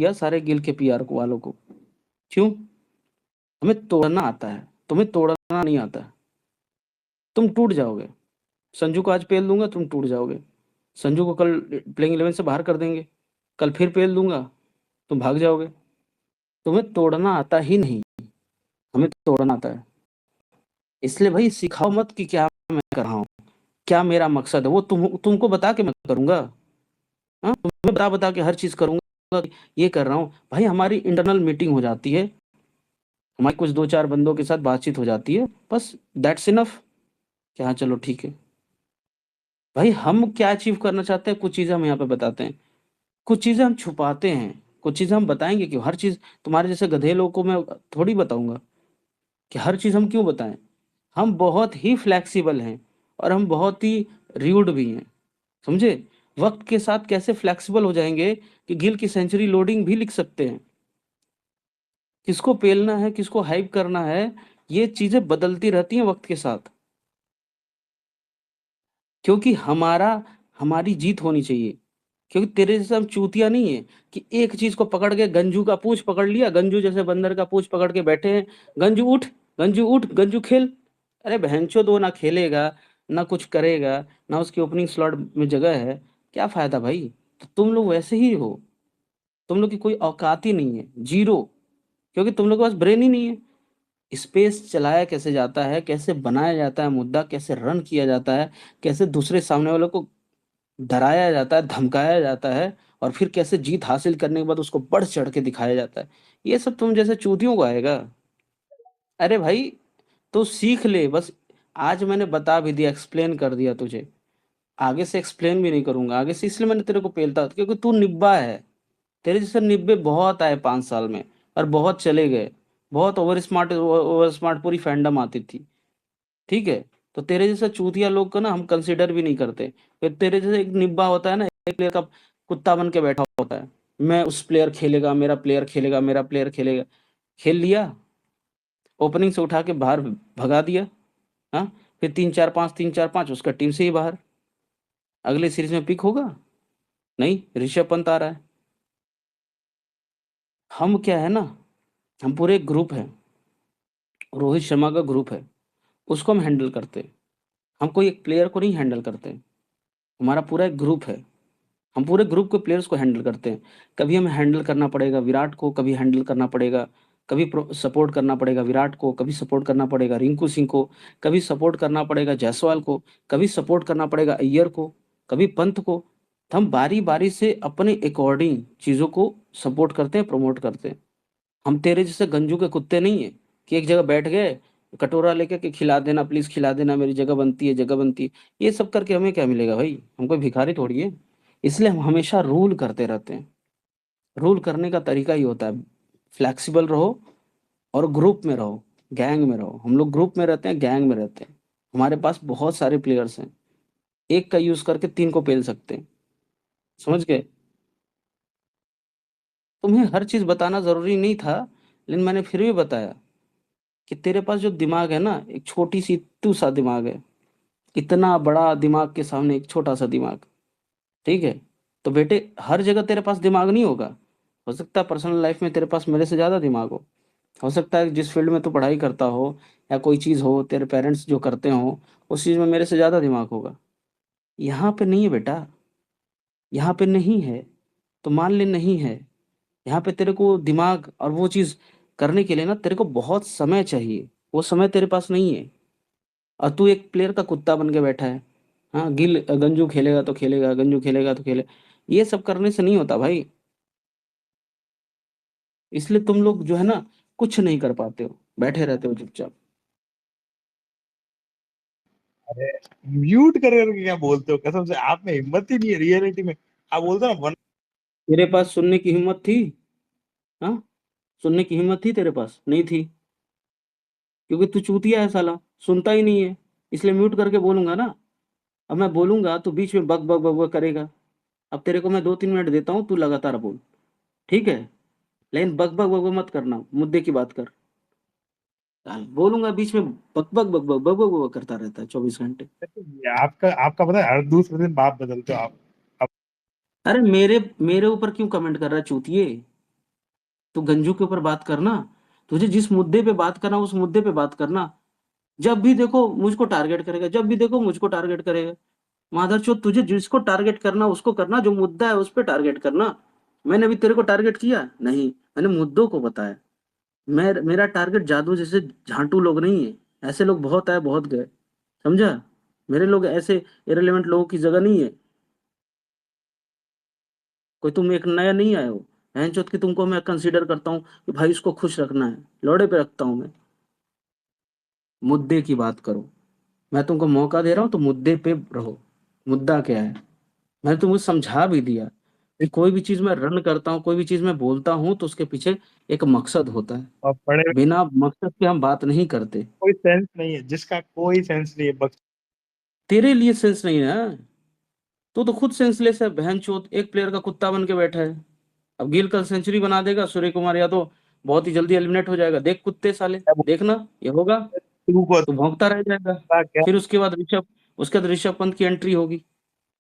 दिया सारे गिल के पीआर को वालों को। क्यों? हमें तोड़ना आता है, तुम्हें तोड़ना नहीं आता है। तुम टूट जाओगे। संजू को आज पेल दूंगा, तुम टूट जाओगे। संजू को कल प्लेइंग 11 से बाहर कर देंगे, कल फिर पेल दूंगा, तुम भाग जाओगे। तुम्हें तोड़ना आता ही नहीं, हमें तोड़ना आता है। इसलिए भाई सिखाओ मत कि क्या मैं कर रहा हूँ, क्या मेरा मकसद है, वो तुमको बता के मैं करूंगा। हाँ, तुम्हें बता बता के हर चीज करूंगा, ये कर रहा हूँ भाई। हमारी इंटरनल मीटिंग हो जाती है, हमारी कुछ 2-4 बंदों के साथ बातचीत हो जाती है, बस दैट्स इनफ। कि हाँ चलो ठीक है भाई, हम क्या अचीव करना चाहते हैं, कुछ चीजें हम यहाँ पे बताते हैं, कुछ चीजें हम छुपाते हैं, कुछ चीजें हम बताएंगे क्यों। हर चीज तुम्हारे जैसे गधे लोगों को मैं थोड़ी बताऊंगा कि हर चीज हम क्यों बताएं। हम बहुत ही फ्लेक्सिबल हैं और हम बहुत ही र्यूड भी हैं, समझे। वक्त के साथ कैसे फ्लेक्सिबल हो जाएंगे कि गिल की सेंचुरी लोडिंग भी लिख सकते हैं। किसको पेलना है, किसको हाइप करना है, ये चीजें बदलती रहती हैं वक्त के साथ। क्योंकि हमारी जीत होनी चाहिए। क्योंकि तेरे जैसे हम चूतिया नहीं है कि एक चीज को पकड़ के गंजू का पूंछ पकड़ लिया, गंजू जैसे बंदर का पूंछ पकड़ के बैठे हैं। गंजू उठ, गंजू उठ, गंजू खेल। अरे बहनचोद, वो ना खेलेगा, ना कुछ करेगा, ना उसकी ओपनिंग स्लॉट में जगह है, क्या फायदा भाई। तो तुम लोग वैसे ही हो, तुम लोग की कोई औकात ही नहीं है, जीरो। क्योंकि तुम लोग के पास ब्रेन ही नहीं है। स्पेस चलाया कैसे जाता है, कैसे बनाया जाता है मुद्दा, कैसे रन किया जाता है, कैसे दूसरे सामने वालों को डराया जाता है, धमकाया जाता है, और फिर कैसे जीत हासिल करने के बाद उसको बढ़ चढ़ के दिखाया जाता है, ये सब तुम जैसे चूतियों को आएगा। अरे भाई, तो सीख ले बस। आज मैंने बता भी दिया, एक्सप्लेन कर दिया तुझे, आगे से एक्सप्लेन भी नहीं करूंगा आगे से। इसलिए मैंने तेरे को पेलता, क्योंकि तू निब्बा है। तेरे जैसे निब्बे बहुत आए 5 साल में, और बहुत चले गए। बहुत ओवर स्मार्ट पूरी फैंडम आती थी, ठीक है। तो तेरे जैसा चूतिया लोग को ना हम कंसिडर भी नहीं करते। फिर तेरे जैसे एक निब्बा होता है ना, एक प्लेयर का कुत्ता बन के बैठा होता है, मैं उस प्लेयर खेलेगा, मेरा प्लेयर खेलेगा, मेरा प्लेयर खेलेगा। खेल लिया, ओपनिंग से उठा के बाहर भगा दिया। हाँ, फिर 3-4-5, 3-4-5 उसका टीम से ही बाहर। अगले सीरीज में पिक होगा? नहीं, ऋषभ पंत आ रहा है। हम क्या है ना, हम पूरे एक ग्रुप है, रोहित शर्मा का ग्रुप है, उसको हम हैंडल करते हैं। हम कोई एक प्लेयर को नहीं हैंडल करते, हमारा पूरा एक ग्रुप है। हम पूरे ग्रुप के प्लेयर्स को हैंडल करते हैं। कभी हमें हैंडल करना पड़ेगा विराट को, कभी हैंडल करना पड़ेगा, कभी सपोर्ट करना पड़ेगा विराट को, कभी सपोर्ट करना पड़ेगा रिंकू सिंह को, कभी सपोर्ट करना पड़ेगा जायसवाल को, कभी सपोर्ट करना पड़ेगा अय्यर को, कभी पंत को। तो हम बारी बारी से अपने अकॉर्डिंग चीज़ों को सपोर्ट करते हैं, प्रमोट करते हैं। हम तेरे जैसे गंजू के कुत्ते नहीं है कि एक जगह बैठ गए, कटोरा लेके कि खिला देना प्लीज, खिला देना, मेरी जगह बनती है, जगह बनती है। ये सब करके हमें क्या मिलेगा भाई, हम कोई भिखारी थोड़ी है। इसलिए हम हमेशा रूल करते रहते हैं। रूल करने का तरीका ही होता है, फ्लेक्सिबल रहो और ग्रुप में रहो, गैंग में रहो। हम लोग ग्रुप में रहते हैं, गैंग में रहते हैं। हमारे पास बहुत सारे प्लेयर्स हैं, एक का यूज करके 3 को पेल सकते हैं, समझ गए। तुम्हें हर चीज बताना जरूरी नहीं था, लेकिन मैंने फिर भी बताया कि तेरे पास जो दिमाग है ना, एक छोटी सी इत्तू सा दिमाग है, इतना बड़ा दिमाग के सामने एक छोटा सा दिमाग, ठीक है। तो बेटे, हर जगह तेरे पास दिमाग नहीं होगा। हो सकता है पर्सनल लाइफ में तेरे पास मेरे से ज़्यादा दिमाग हो सकता है जिस फील्ड में तू पढ़ाई करता हो, या कोई चीज़ हो तेरे पेरेंट्स जो करते हो, उस चीज़ में मेरे से ज़्यादा दिमाग होगा। यहाँ पे नहीं है बेटा, यहाँ पे नहीं है, तो मान ले नहीं है। यहाँ पे तेरे को दिमाग और वो चीज़ करने के लिए ना तेरे को बहुत समय चाहिए, वो समय तेरे पास नहीं है। और तू एक प्लेयर का कुत्ता बन के बैठा है। हाँ, गिल गंजू खेलेगा तो खेलेगा, गंजू खेलेगा तो खेले। ये सब करने से नहीं होता भाई। इसलिए तुम लोग जो है ना, कुछ नहीं कर पाते हो, बैठे रहते हो चुपचाप। अरे म्यूट कर करके क्या बोलते हो, कसम से आप में हिम्मत ही नहीं है रियलिटी में। आप बोलते हो ना वन। तेरे पास सुनने की हिम्मत थी? हाँ, सुनने की हिम्मत थी तेरे पास? नहीं थी, क्योंकि तू चूतिया है साला, सुनता ही नहीं है। इसलिए म्यूट करके बोलूंगा ना। अब मैं बोलूंगा तो बीच में बक बक बक बक करेगा। अब तेरे को मैं 2-3 मिनट देता हूँ, तू लगातार बोल, ठीक है। लेकिन बक बक बक बक मत करना, मुद्दे की बात कर। बोलूंगा बीच में बक बक बक बक बक बक बक करता रहता है 24 घंटे। आपका आपका पता है, हर दूसरे दिन बाप बदलते हो आप। अब अरे मेरे मेरे ऊपर क्यों कमेंट कर रहा है चूतिए? तो गंजू के ऊपर बात करना, तुझे जिस मुद्दे पे बात करना उस मुद्दे पे बात करना। जब भी देखो मुझको टारगेट करेगा, जब भी देखो मुझको टारगेट करेगा। माधरचोद, तुझे जिसको टारगेट करना उसको करना, जो मुद्दा है उस पे टारगेट करना। मैंने अभी तेरे को टारगेट किया नहीं, मैंने मुद्दों को बताया। मेरा टारगेट जादू जैसे झांटू लोग नहीं है। ऐसे लोग बहुत आए बहुत गए, समझा। मेरे लोग ऐसे इरेलीवेंट लोगों की जगह नहीं है। कोई तुम एक नया नहीं आए हो। बहनचोद की तुमको मैं कंसीडर करता हूँ कि भाई इसको खुश रखना है, लौड़े पे रखता हूँ मैं। मुद्दे की बात करो। मैं तुमको मौका दे रहा हूँ तो मुद्दे पे रहो। मुद्दा क्या है? मैंने तुमको समझा भी दिया कि कोई भी चीज मैं रन करता हूँ, कोई भी चीज मैं बोलता हूँ तो उसके पीछे एक मकसद होता है। और पढ़े बिना मकसद के हम बात नहीं करते। कोई सेंस नहीं है, जिसका कोई सेंस नहीं है, बस तेरे लिए सेंस नहीं है। तो खुद सेंसलेस है बहन चोत, एक प्लेयर का कुत्ता बन के बैठा है। अब गिल कल सेंचुरी बना देगा, सूर्य कुमार यादव बहुत ही जल्दी एलिमिनेट हो जाएगा। देख कुत्ते साले, देखना ये होगा। तू को तो भौंकता रह जाएगा। क्या। फिर उसके बाद ऋषभ पंत की एंट्री होगी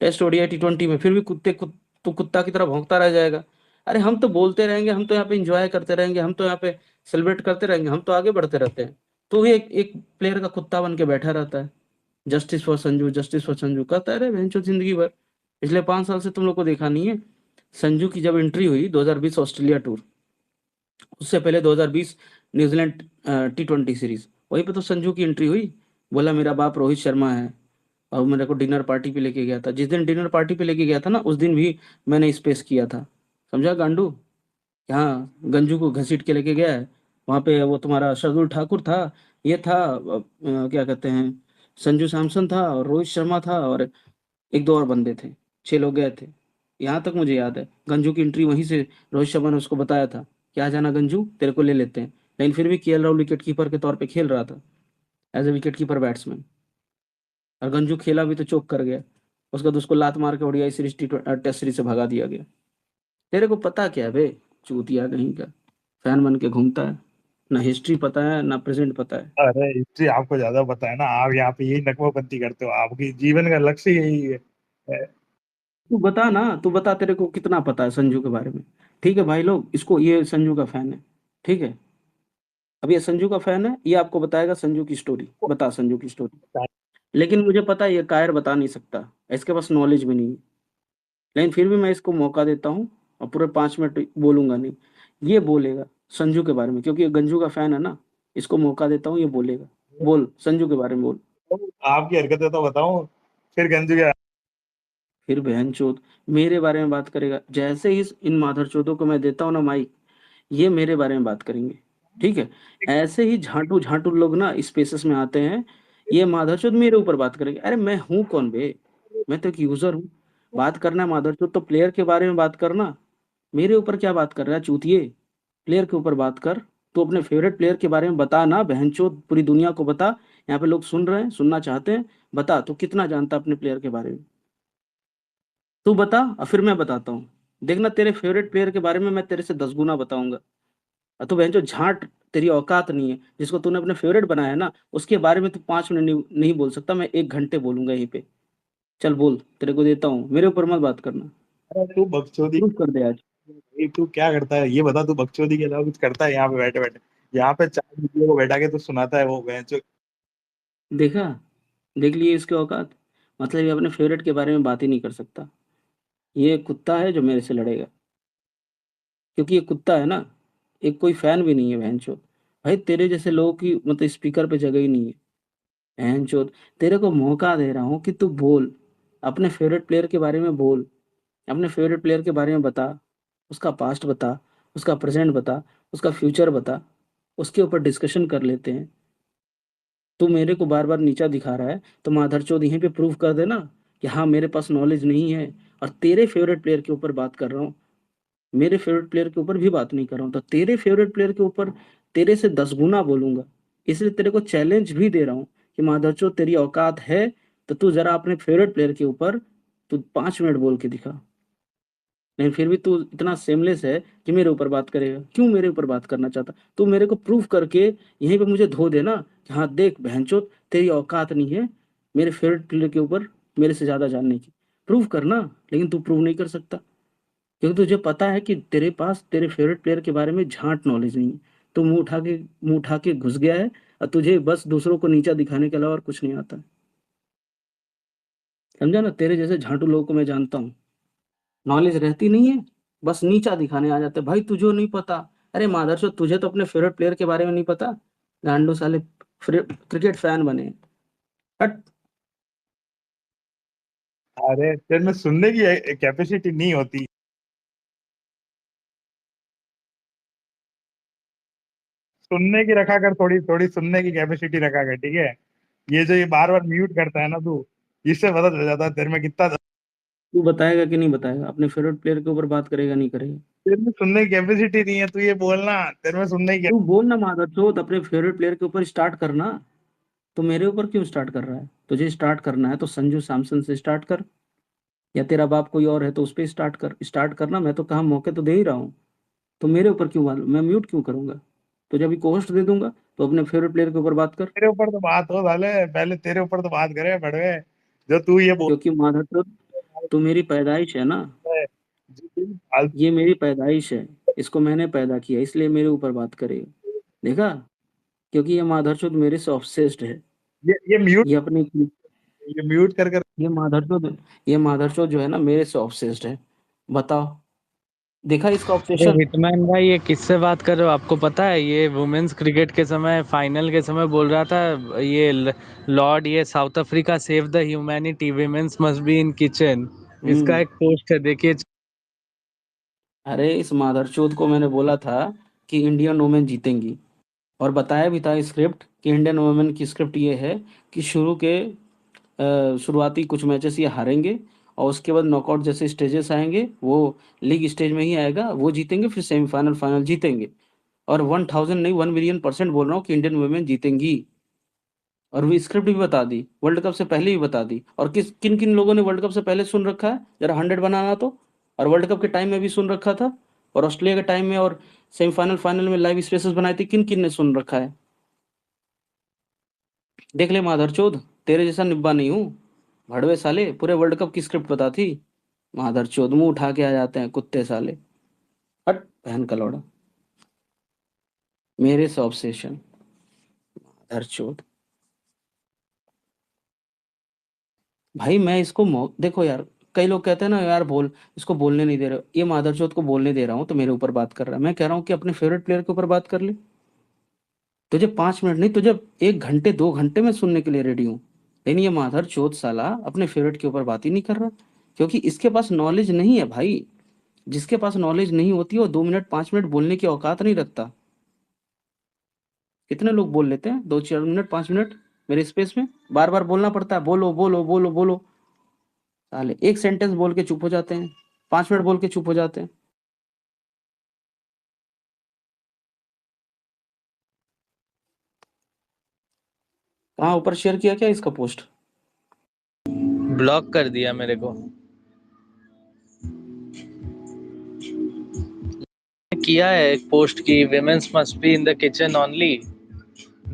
टेस्ट ओडीआई T20 में, फिर भी तो कुत्ता की तरह भौंकता रह जाएगा। अरे हम तो बोलते रहेंगे, हम तो यहाँ पे इंजॉय करते रहेंगे, हम तो यहाँ पे सेलिब्रेट करते रहेंगे, हम तो आगे बढ़ते रहते हैं। तो भी एक एक प्लेयर का कुत्ता बन के बैठा रहता है। Justice for Sanju, justice for Sanju करता है रे बहनचोद जिंदगी भर। पिछले 5 साल से तुम लोग को देखा नहीं है। संजू की जब एंट्री हुई 2020 ऑस्ट्रेलिया टूर, उससे पहले 2020 न्यूजीलैंड T20 सीरीज, वहीं पे तो संजू की एंट्री हुई। बोला मेरा बाप रोहित शर्मा है, और मेरे को डिनर पार्टी पे लेके गया था। जिस दिन डिनर पार्टी पे लेके गया था ना, उस दिन भी मैंने स्पेस किया था। समझा गांडू? हाँ, गंजू को घसीट के लेके गया है। वहां पे वो तुम्हारा शार्दुल ठाकुर था, ये था क्या कहते हैं, संजू सैमसन था और रोहित शर्मा था और एक दो और बंदे थे। 6 लोग गए थे। यहाँ तक मुझे याद है गंजू की एंट्री वहीं से। रोहित शर्मा ने उसको बताया था कि आ जाना गंजू, तेरे को ले लेते हैं। लेकिन फिर भी KL राहुल विकेट कीपर के तौर पे खेल रहा था, as a wicket keeper batsman. और गंजू खेला भी तो चोक कर गया। उसके बाद उसको लात मार के ओडीआई सीरीज टेस्ट सीरीज से भगा दिया गया। तेरे को पता क्या है बे, चूतिया कहीं का, फैन बन के घूमता है। ना हिस्ट्री पता है ना प्रेजेंट पता है। अरे हिस्ट्री आपको ज्यादा पता है ना, आप यहाँ पे यही नकमापंती करते हो, आपकी जीवन का लक्ष्य यही है। तू बता ना, तू बता तेरे को कितना पता है संजू के बारे में। ठीक है भाई लोग, इसको ये संजू का फैन है, ठीक है। अब ये संजू का फैन है, ये आपको बताएगा संजू की स्टोरी, बता संजू की स्टोरी। लेकिन मुझे पता है ये कायर बता नहीं सकता, इसके पास नॉलेज भी नहीं है। लेकिन फिर भी मैं इसको मौका देता हूँ और पूरे 5 मिनट बोलूंगा नहीं। ये बोलेगा संजू के बारे में, क्योंकि ये गंजू का फैन है ना। इसको मौका देता हूँ, ये बोलेगा। बोल संजू के बारे में बोल। आपकी हरकतें तो बताऊं, फिर गंज गया। फिर बहन चोद मेरे बारे में बात करेगा। जैसे ही इन माधर चोदों को मैं देता हूँ ना माइक, ये मेरे बारे में बात करेंगे, ठीक है। ऐसे ही झांटू झांटू लोग ना स्पेसेस में आते हैं, ये माधरचोद मेरे ऊपर बात करेंगे। अरे मैं हूं कौन बे? मैं तो एक यूजर हूँ। बात करना है माधरचोद तो प्लेयर के बारे में बात करना। मेरे ऊपर क्या बात कर रहा है चूतिए? प्लेयर के ऊपर बात कर। तू अपने फेवरेट प्लेयर के बारे में बता ना बहनचोद, पूरी दुनिया को बता। यहाँ पे लोग सुन रहे हैं, सुनना चाहते हैं। बता तू कितना जानता है अपने प्लेयर के बारे में। तू बता और फिर मैं बताता हूँ। देखना तेरे फेवरेट प्लेयर के बारे में मैं तेरे से 10 गुना बताऊंगा। और तू बहन जो झाट, तेरी औकात नहीं है। जिसको तूने अपने फेवरेट बनाया है ना, उसके बारे में तू 5 मिनट नहीं बोल सकता। मैं 1 घंटे बोलूंगा यहीं पे। चल बोल, तेरे को देता हूँ, मेरे ऊपर मत बात करना। अरे तू बकचोदी, प्रूफ कर दे आज। ये तू क्या करता है ये बता, तू बकचोदी के अलावा कुछ करता है यहाँ पे बैठे बैठे? यहाँ पे 4 वीडियो को बैठा के तो सुनाता है वो बेंचो। देखा? देख लिए इसके औकात। मतलब ये अपने फेवरेट के बारे में बात ही नहीं कर सकता। ये कुत्ता है जो मेरे से लड़ेगा, क्योंकि ये कुत्ता है ना। एक कोई फैन भी नहीं है बहनचोद। भाई तेरे जैसे लोगों की मतलब स्पीकर पे जगह ही नहीं है बहनचोद। तेरे को मौका दे रहा हूँ कि तू बोल, अपने फेवरेट प्लेयर के बारे में बोल। अपने फेवरेट प्लेयर के बारे में बता। उसका पास्ट बता, उसका प्रेजेंट बता, उसका फ्यूचर बता। उसके ऊपर डिस्कशन कर लेते हैं। तू मेरे को बार बार नीचा दिखा रहा है, तो माधरचोद यहीं पे प्रूव कर देना कि हाँ मेरे पास नॉलेज नहीं है। और तेरे फेवरेट प्लेयर के ऊपर बात कर रहा हूँ। मेरे फेवरेट प्लेयर के ऊपर भी बात नहीं कर रहा हूँ, तो तेरे फेवरेट प्लेयर के ऊपर तेरे से 10 गुना बोलूंगा। इसलिए तेरे को चैलेंज भी दे रहा हूँ कि माधवचोद तेरी औकात है तो तू जरा अपने फेवरेट प्लेयर के ऊपर तू 5 मिनट बोल के दिखा। लेकिन फिर भी तू इतना सेमलेस है कि मेरे ऊपर बात करेगा। क्यों मेरे ऊपर बात करना चाहता? तू मेरे को प्रूफ करके यहीं पे मुझे धो देना कि हाँ देख बहनचोद, तेरी औकात नहीं है मेरे फेवरेट प्लेयर के ऊपर मेरे से ज्यादा जानने की। प्रूव करना। लेकिन तू प्रूव नहीं कर सकता, क्योंकि तुझे पता है कि तेरे पास तेरे फेवरेट प्लेयर के बारे में झांट नॉलेज नहीं है। तो मुंह उठा के घुस गया है, और तुझे बस दूसरों को नीचा दिखाने के अलावा और कुछ नहीं आता। समझा ना, तेरे जैसे झांटू लोगों को मैं जानता हूँ। नॉलेज रहती नहीं है, बस नीचा दिखाने आ जाते हैं। भाई तुझे नहीं पता। अरे मादरचोद, तुझे तो अपने फेवरेट प्लेयर के बारे में नहीं पता। गांडो साले क्रिकेट फैन बने। हट। अरे तेरे में सुनने की कैपेसिटी नहीं होती। सुनने की रखा कर, थोड़ी थोड़ी सुनने की कैपेसिटी रखा कर, ठीक है। ये जो ये बार बार म्यूट करता है ना तू, इससे पता चल जाता है तेरे में कितना। तू बताएगा कि नहीं बताएगा, अपने फेवरेट प्लेयर के ऊपर बात करेगा नहीं करेगा? तेरे में सुनने की कैपेसिटी नहीं है, तू ये बोलना तेरे में सुनने की। तू बोल ना मादरचोद, अपने फेवरेट प्लेयर के ऊपर स्टार्ट करना। तो मेरे ऊपर क्यों स्टार्ट कर रहा है? तुझे स्टार्ट करना है तो संजू सैमसन से स्टार्ट कर, या तेरा बाप कोई और है तो उस पर स्टार्ट करना। मैं तो कहा मौके तो दे ही रहा हूँ। तो मेरे ऊपर क्यों मैं म्यूट क्यों करूंगा? तो जब भी होस्ट दे दूंगा तो अपने फेवरेट प्लेयर के ऊपर बात कर। तेरे ऊपर तो बात हो साले, पहले तेरे ऊपर तो बात करे बड़वे। जो तू ये बोल क्योंकि माधवचोद, तू मेरी पैदाइश है ना। रहा है, जो तू फालतू। ये मेरी पैदाइश है, इसको मैंने पैदा किया, इसलिए मेरे ऊपर बात करेगा। देखा? क्योंकि ये माधवचोद मेरे से ऑब्सेस्ड है। ये म्यूट, ये अपनी ये म्यूट कर कर। ये माधवचोद ये माधवचोद जो है ना, मेरे से ऑब्सेस्ड है। बताओ, देखा इसका अरे ऑब्सेशन? हिटमैन भाई, ये किससे बात कर रहे हो? आपको पता है ये वुमेन्स क्रिकेट के समय, फाइनल के समय बोल रहा था ये लॉर्ड, ये South Africa save the humanity, womens must be in kitchen. इसका हम्म। एक पोस्ट है, देखिए। अरे इस माधरचोद को मैंने बोला था कि इंडियन वुमेन जीतेंगी, और बताया भी था स्क्रिप्ट कि इंडियन वुमेन की स्क्रिप्ट ये है कि शुरुआती कुछ मैचेस ये हारेंगे, और उसके बाद नॉकआउट जैसे स्टेजेस आएंगे, वो लीग स्टेज में ही आएगा, वो जीतेंगे, फिर सेमीफाइनल फाइनल जीतेंगे। और 1000 नहीं, 1 मिलियन% बोल रहा हूँ कि इंडियन वुमेन जीतेंगी। और वो स्क्रिप्ट भी बता दी, वर्ल्ड कप से पहले भी बता दी। और किन किन लोगों ने वर्ल्ड कप से पहले सुन रखा है, जरा 100 बनाना तो। और वर्ल्ड कप के टाइम में भी सुन रखा था, और ऑस्ट्रेलिया के टाइम में, और सेमीफाइनल फाइनल में लाइव स्पेसेस बनाए थे, किन किन ने सुन रखा है? देख ले माधरचोद, तेरे जैसा निब्बा नहीं हूँ। भड़वे साले, पूरे वर्ल्ड कप की स्क्रिप्ट पता थी। माधरचोद मुंह उठा के आ जाते हैं कुत्ते साले। हट बहन का लौड़ा, मेरे से ऑब्सेशन। माधरचोद। भाई मैं इसको देखो यार, कई लोग कहते हैं ना यार, इसको बोलने नहीं दे रहे हो। ये मादरचोद को बोलने दे रहा हूँ तो मेरे ऊपर बात कर रहा है। मैं कह रहा हूँ कि अपने फेवरेट प्लेयर के ऊपर बात कर ले। तुझे 5 मिनट नहीं, तुझे 1 घंटे 2 घंटे में सुनने के लिए रेडी हूँ। लेकिन ये मादरचोद साला अपने फेवरेट के ऊपर बात ही नहीं कर रहा, क्योंकि इसके पास नॉलेज नहीं है भाई। जिसके पास नॉलेज नहीं होती वो 2 मिनट 5 मिनट बोलने की औकात नहीं रखता। कितने लोग बोल लेते हैं 2 4 मिनट 5 मिनट मेरे स्पेस में, बार बार बोलना पड़ता है, बोलो बोलो बोलो बोलो। साले एक सेंटेंस बोल के चुप हो जाते हैं, 5 मिनट बोल के चुप हो जाते हैं। कहाँ ऊपर शेयर किया क्या इसका पोस्ट? ब्लॉक कर दिया मेरे को। किया है एक पोस्ट की, womens must be in the kitchen only.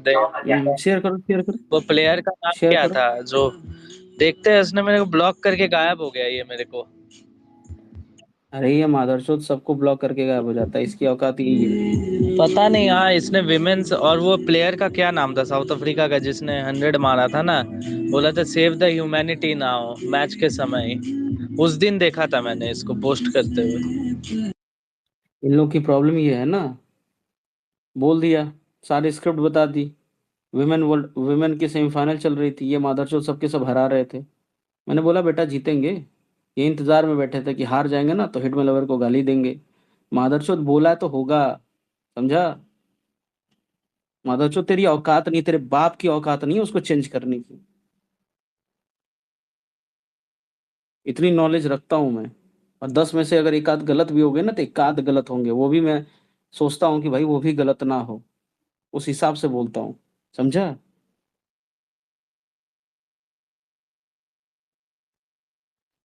Share करो शेयर करो वो प्लेयर का नाम शेयर क्या करो। था जो, देखते हैं, उसने मेरे को ब्लॉक करके गायब हो गया ये मेरे को। अरे ये मादरचोद सबको ब्लॉक करके गायब हो जाता है, इसकी औकात यही है। पता नहीं। हाँ, इसने विमेन्स, और वो प्लेयर का क्या नाम था साउथ अफ्रीका का जिसने 100 मारा था ना, बोला था save the humanity now, match के समय ही। उस दिन देखा था मैंने इसको पोस्ट करते हुए। इन लोग की प्रॉब्लम ये है ना, बोल दिया, सारी स्क्रिप्ट बता दी। वुमेन की सेमीफाइनल चल रही थी, ये मादरचोद सबके सब हरा रहे थे। मैंने बोला बेटा जीतेंगे। ये इंतजार में बैठे थे कि हार जाएंगे ना तो हिटमैन लवर को गाली देंगे। मादरचोद बोला है तो होगा। समझा? मादरचोद तेरी औकात नहीं, तेरे बाप की औकात नहीं है उसको चेंज करने की। इतनी नॉलेज रखता हूं मैं। और 10 में से अगर एक आध गलत भी हो गए ना तो एक आध गलत होंगे, वो भी मैं सोचता हूँ कि भाई वो भी गलत ना हो, उस हिसाब से बोलता हूँ। समझा?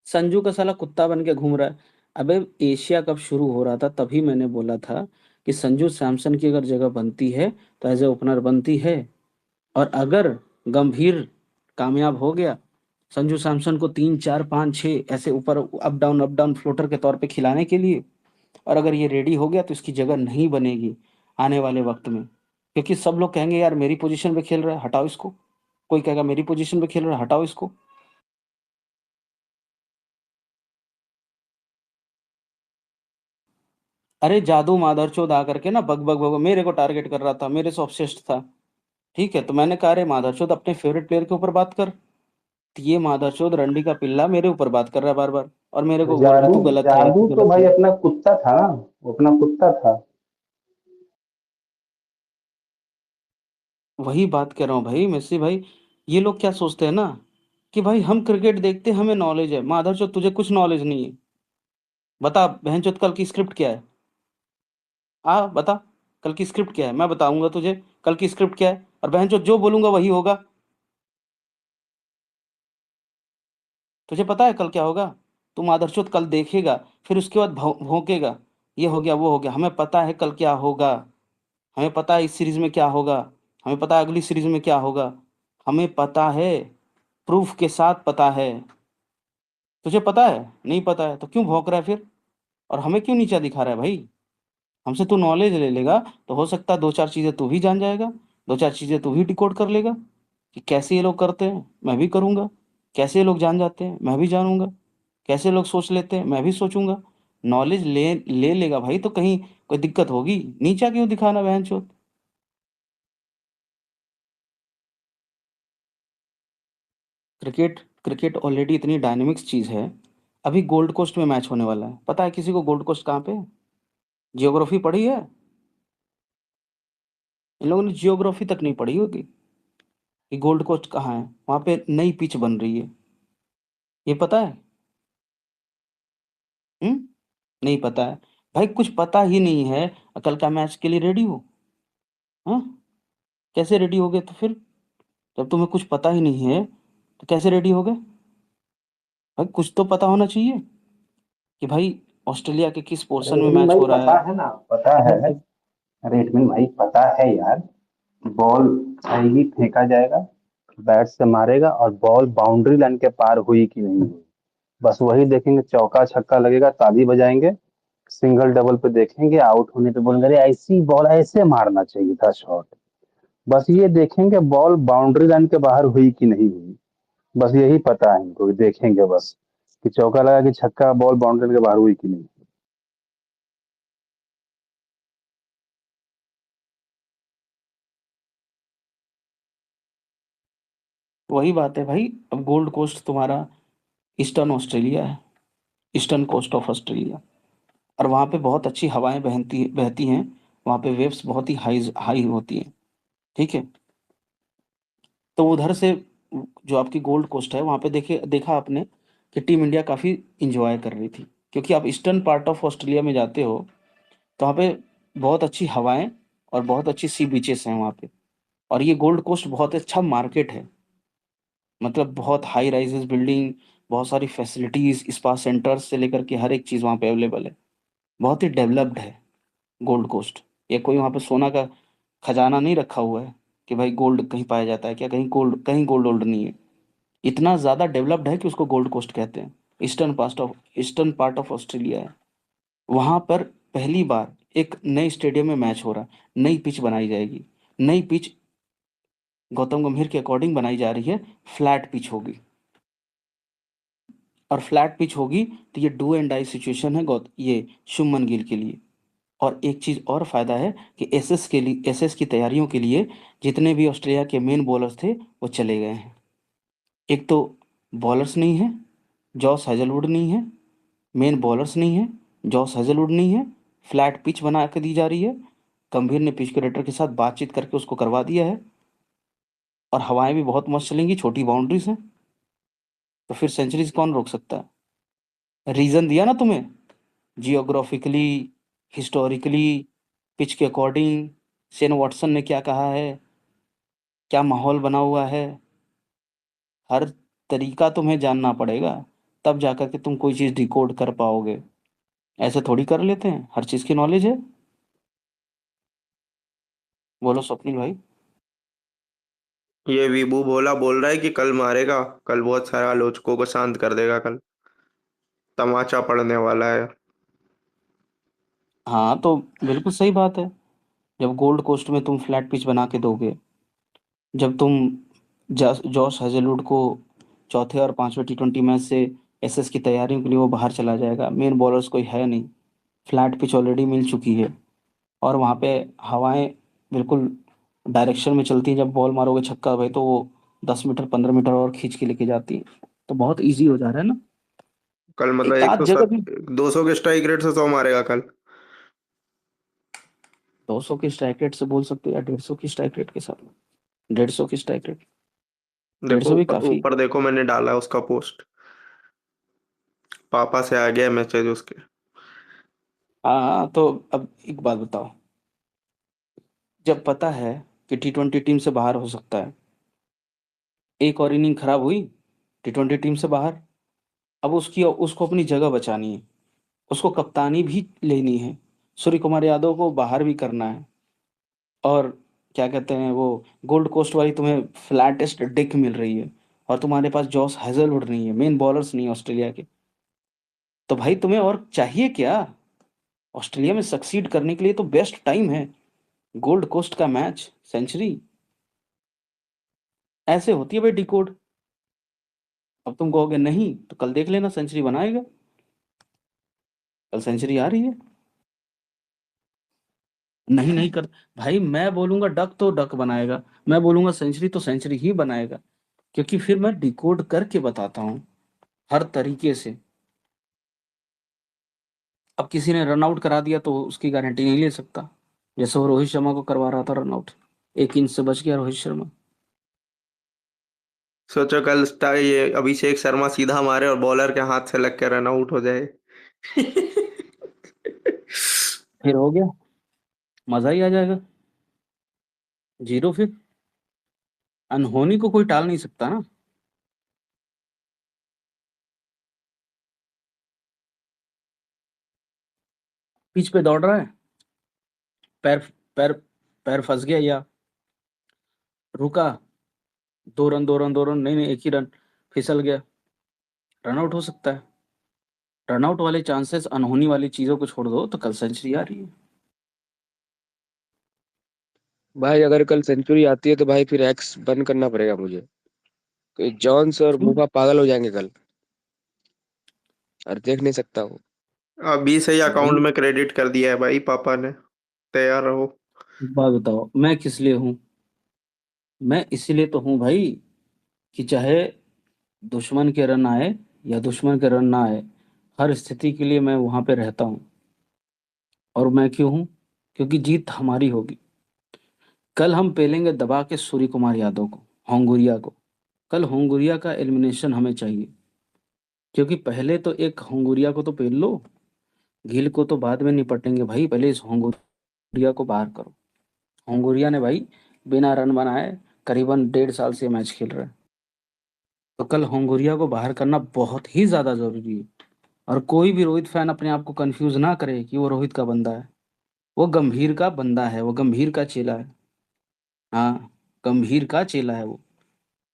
संजू का साला कुत्ता बन के घूम रहा है। अबे एशिया कप शुरू हो रहा था तभी मैंने बोला था कि संजू सैमसन की अगर जगह बनती है तो एज ए ओपनर बनती है। और अगर गंभीर कामयाब हो गया, संजू सैमसन को 3 4 5 6 ऐसे ऊपर अप डाउन फ्लोटर के तौर पे खिलाने के लिए। और अगर ये रेडी हो गया तो इसकी जगह नहीं बनेगी आने वाले वक्त में, क्योंकि सब लोग कहेंगे यार मेरी पोजीशन पे खेल रहा है, हटाओ इसको। कोई कहेगा मेरी पोजीशन पे खेल रहा है, हटाओ इसको। अरे जादू मादरचोद आकर के ना बग बग बग मेरे को टारगेट कर रहा था, मेरे से ऑब्सेस्ड था। ठीक है, तो मैंने कहा अरे मादरचोद अपने फेवरेट प्लेयर के ऊपर बात कर। तो ये मादरचोद रंडी का पिल्ला मेरे ऊपर बात कर रहा है बार बार, और मेरे को बोल रहा है जादू तू गलत है, तू जादू तो गलत भाई है। अपना कुत्ता था ना, वो अपना कुत्ता था। वही बात कर रहा हूँ भाई मेसी भाई। ये लोग क्या सोचते हैं ना कि भाई हम क्रिकेट देखते हैं, हमें नॉलेज है। माधरचोद तुझे कुछ नॉलेज नहीं है। बता बहनचोद कल की स्क्रिप्ट क्या है। बता कल की स्क्रिप्ट क्या है, मैं बताऊंगा तुझे कल की स्क्रिप्ट क्या है, और बहनचोद जो बोलूंगा वही होगा। तुझे पता है कल क्या होगा। तू माधरचोद कल देखेगा, फिर उसके बाद भौंकेगा ये हो गया वो हो गया। हमें पता है कल क्या होगा, हमें पता है इस सीरीज में क्या होगा, हमें पता है अगली सीरीज में क्या होगा। हमें पता है, प्रूफ के साथ पता है। तुझे पता है, नहीं पता है तो क्यों भौंक रहा है फिर, और हमें क्यों नीचा दिखा रहा है भाई। हमसे तू नॉलेज ले लेगा तो हो सकता है 2 4 चीजें तू भी जान जाएगा, 2 4 चीजें तू भी डिकोड कर लेगा कि कैसे ये लोग करते हैं मैं भी करूंगा, कैसे ये लोग जान जाते हैं मैं भी जानूंगा, कैसे लोग सोच लेते हैं मैं भी सोचूंगा। नॉलेज ले ले लेगा भाई तो कहीं कोई दिक्कत होगी, नीचा क्यों दिखाना बहन चोद। क्रिकेट क्रिकेट ऑलरेडी इतनी डायनेमिक्स चीज है। अभी गोल्ड कोस्ट में मैच होने वाला है, पता है किसी को गोल्ड कोस्ट कहाँ पे है। जियोग्राफी पढ़ी है। इन लोगों ने जियोग्राफी तक नहीं पढ़ी होगी कि गोल्ड कोस्ट कहाँ है, वहां पे नई पिच बन रही है। ये पता है। हम्म। नहीं पता है। भाई कुछ पता ही नहीं है, कल का मैच के लिए रेडी हो। हाँ, कैसे रेडी हो गए तो फिर, जब तुम्हें कुछ पता ही नहीं है तो कैसे रेडी हो गए। भाई कुछ तो पता होना चाहिए कि भाई ऑस्ट्रेलिया के किस अरे पोर्शन में एडमिन मैच भाई हो रहा पता है। है ना, पता है। अरे एडमिन भाई पता है यार। बॉल आएगी, फेंका जाएगा, बैट से मारेगा और बॉल बाउंड्री लाइन के पार हुई कि नहीं हुई, बस वही देखेंगे। चौका छक्का लगेगा ताली बजाएंगे, सिंगल डबल पे देखेंगे, आउट होने पे बोलेंगे अरे ऐसी बॉल ऐसे मारना चाहिए था शॉट। बस ये देखेंगे बॉल बाउंड्री लाइन के बाहर हुई कि नहीं हुई, बस यही पता है इनको, देखेंगे बस कि चौका लगा कि छक्का, बॉल बाउंड्री लाइन के बाहर हुई कि नहीं। वही बात है भाई। अब गोल्ड कोस्ट तुम्हारा ईस्टर्न ऑस्ट्रेलिया है, ईस्टर्न कोस्ट ऑफ ऑस्ट्रेलिया। और वहाँ पे बहुत अच्छी हवाएं बहती बहती हैं, वहाँ पे वेव्स बहुत ही हाई हाई होती हैं। ठीक है, तो उधर से जो आपकी गोल्ड कोस्ट है वहाँ पे देखे देखा आपने कि टीम इंडिया काफ़ी इंजॉय कर रही थी, क्योंकि आप ईस्टर्न पार्ट ऑफ ऑस्ट्रेलिया में जाते हो तो वहाँ पे बहुत अच्छी हवाएं और बहुत अच्छी सी बीचेस हैं वहाँ पे। और ये गोल्ड कोस्ट बहुत अच्छा मार्केट है, मतलब बहुत हाई राइजेस बिल्डिंग, बहुत सारी फैसिलिटीज, स्पा सेंटर्स से लेकर के हर एक चीज़ वहाँ पे अवेलेबल है। बहुत ही डेवलप्ड है गोल्ड कोस्ट। ये कोई वहाँ पे सोना का खजाना नहीं रखा हुआ है कि भाई गोल्ड कहीं पाया जाता है क्या, कहीं गोल्ड वोल्ड नहीं है। इतना ज़्यादा डेवलप्ड है कि उसको गोल्ड कोस्ट कहते हैं। ईस्टर्न पार्ट ऑफ ऑस्ट्रेलिया है। वहाँ पर पहली बार एक नए स्टेडियम में मैच हो रहा है, नई पिच बनाई जाएगी। नई पिच गौतम गंभीर के अकॉर्डिंग बनाई जा रही है, फ्लैट पिच होगी। और फ्लैट पिच होगी तो ये डू एंड डाई सिचुएशन है ये शुभमन गिल के लिए। और एक चीज़ और फायदा है कि एसएस की तैयारियों के लिए जितने भी ऑस्ट्रेलिया के मेन बॉलर्स थे वो चले गए हैं। एक तो बॉलर्स नहीं है, जॉस हेजलवुड नहीं है, मेन बॉलर्स नहीं है, जॉस हेजलवुड नहीं है। फ्लैट पिच बना के दी जा रही है, गंभीर ने पिच क्रिएटर के साथ बातचीत करके उसको करवा दिया है। और हवाएं भी बहुत मस्त चलेंगी, छोटी बाउंड्रीज हैं, तो फिर सेंचुरीज कौन रोक सकता है। रीजन दिया ना तुम्हें, जियोग्राफिकली, हिस्टोरिकली, पिच के अकॉर्डिंग शेन वॉटसन ने क्या कहा है, क्या माहौल बना हुआ है। हर तरीका तुम्हें जानना पड़ेगा, तब जाकर के तुम कोई चीज़ डिकोड कर पाओगे। ऐसे थोड़ी कर लेते हैं, हर चीज़ की नॉलेज है। बोलो स्वप्निल भाई। ये विभू भोला बोल रहा है कि कल मारेगा, कल बहुत सारे आलोचकों को शांत कर देगा, कल तमाचा पड़ने वाला है। हाँ तो बिल्कुल सही बात है। जब गोल्ड कोस्ट में तुम फ्लैट पिच बना के दोगे, जब तुम जॉश हेजलवुड को चौथे और पांचवें T20 मैच से एसएस की तैयारियों के लिए वो बाहर चला जाएगा, मेन बॉलर्स कोई है नहीं, फ्लैट पिच ऑलरेडी मिल चुकी है, और वहाँ पे हवाएं बिल्कुल डायरेक्शन में चलती हैं, जब बॉल मारोगे छक्का भाई तो वो 10 मीटर 15 मीटर और खींच के लेके जाती है, तो बहुत ईजी हो जा रहा है ना। कल मतलब एक एक आध सौ जगह भी 200 के स्ट्राइक रेट से 100 मारेगा कल। 200 की स्ट्राइक रेट से बोल सकते हो या 150 की स्ट्राइक रेट के साथ? 150 की स्ट्राइक रेट, डेढ़ देखो सौ भी ऊपर काफी। ऊपर देखो, मैंने डाला है उसका पोस्ट, पापा से आ गया मैसेज उसके। हाँ हाँ, तो अब एक बात बताओ, जब पता है कि T20 टीम से बाहर हो सकता है, एक और इनिंग खराब हुई, T20 टीम से बाहर, अब उसको अपनी जगह बचानी है, उसको कप्तानी भी लेनी है, सूर्य कुमार यादव को बाहर भी करना है, और क्या कहते हैं वो, गोल्ड कोस्ट वाली तुम्हें फ्लैटेस्ट डेक मिल रही है, और तुम्हारे पास जॉस हेजलवुड नहीं है, मेन बॉलर्स नहीं है ऑस्ट्रेलिया के, तो भाई तुम्हें और चाहिए क्या? ऑस्ट्रेलिया में सक्सीड करने के लिए तो बेस्ट टाइम है, गोल्ड कोस्ट का मैच, सेंचुरी। ऐसे होती है भाई डिकोड। अब तुम कहोगे नहीं, तो कल देख लेना सेंचुरी बनाएगा, कल सेंचुरी आ रही है। नहीं नहीं कर, भाई मैं बोलूंगा डक तो डक बनाएगा, मैं बोलूंगा सेंचुरी तो सेंचुरी ही बनाएगा, क्योंकि फिर मैं डिकोड करके बताता हूँ हर तरीके से। अब किसी ने रन आउट करा दिया तो उसकी गारंटी नहीं ले सकता, जैसे वो रोहित शर्मा को करवा रहा था रन आउट, 1 इंच से बच गया रोहित शर्मा। सोचो कल ये अभिषेक शर्मा सीधा मारे और बॉलर के हाथ से लग के रन आउट हो जाए। फिर हो गया, मजा ही आ जाएगा, जीरो फिर। अनहोनी को कोई टाल नहीं सकता ना। पिच पे दौड़ रहा है, पैर पैर पैर फंस गया या रुका, 2 रन 2 रन 2 रन, नहीं नहीं, एक ही रन, फिसल गया, रन आउट हो सकता है। रन आउट वाले चांसेस, अनहोनी वाली चीजों को छोड़ दो, तो कल सेंचुरी आ रही है। भाई अगर कल सेंचुरी आती है तो भाई फिर एक्स बंद करना पड़ेगा मुझे, तो जॉन्स और क्यों? बुका पागल हो जाएंगे कल, और देख नहीं सकता हूँ। अभी से ही भाई अकाउंट में क्रेडिट कर दिया है भाई पापा ने, तैयार रहो। एक बात बताओ, मैं किस लिए हूँ? मैं इसीलिए तो हूँ भाई, कि चाहे दुश्मन के रन आए या दुश्मन के रन ना आए, हर स्थिति के लिए मैं वहां पे रहता हूँ। और मैं क्यों हूँ? क्योंकि जीत हमारी होगी। कल हम पेलेंगे दबा के सूर्य कुमार यादव को, होंगुरिया को। कल होंगुरिया का एलिमिनेशन हमें चाहिए, क्योंकि पहले तो एक होंगुरिया को तो पेल लो, गिल को तो बाद में निपटेंगे भाई, पहले इस होंगुरिया को बाहर करो। होंगुरिया ने भाई बिना रन बनाए करीबन 1.5 साल से मैच खेल रहा है, तो कल होंगुरिया को बाहर करना बहुत ही ज्यादा जरूरी है। और कोई भी रोहित फैन अपने आप को कंफ्यूज ना करे कि वो रोहित का बंदा है, वो गंभीर का बंदा है, वो गंभीर का चेला है। हाँ, गंभीर का चेला है वो।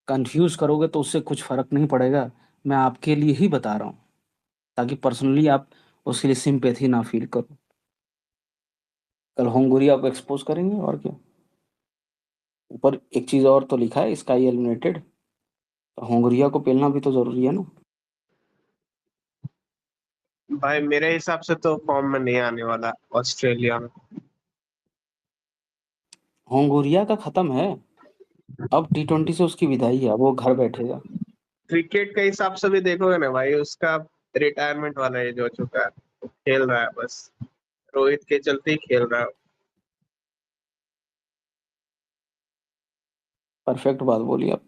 कंफ्यूज करोगे तो उससे कुछ फर्क नहीं पड़ेगा, मैं आपके लिए ही बता रहा हूँ, ताकि पर्सनली आप उसके लिए सिंपैथी ना फील करो। कल होंगुरिया को एक्सपोज करेंगे, और क्या। ऊपर एक चीज और तो लिखा है, स्काई एलिमिनेटेड, तो होंगुरिया को पेलना भी तो जरूरी है ना। भाई मेरे हिसाब से तो फॉर्म में नहीं आने वाला ऑस्ट्रेलिया में। होंगुरिया का खत्म है, अब T20 से उसकी विदाई है, अब वो घर बैठेगा। क्रिकेट के हिसाब से भी देखोगे ना भाई, उसका रिटायरमेंट वाला एज हो चुका है, वो खेल रहा है बस, रोहित के चलते ही खेल रहा है। परफेक्ट बात बोली आप।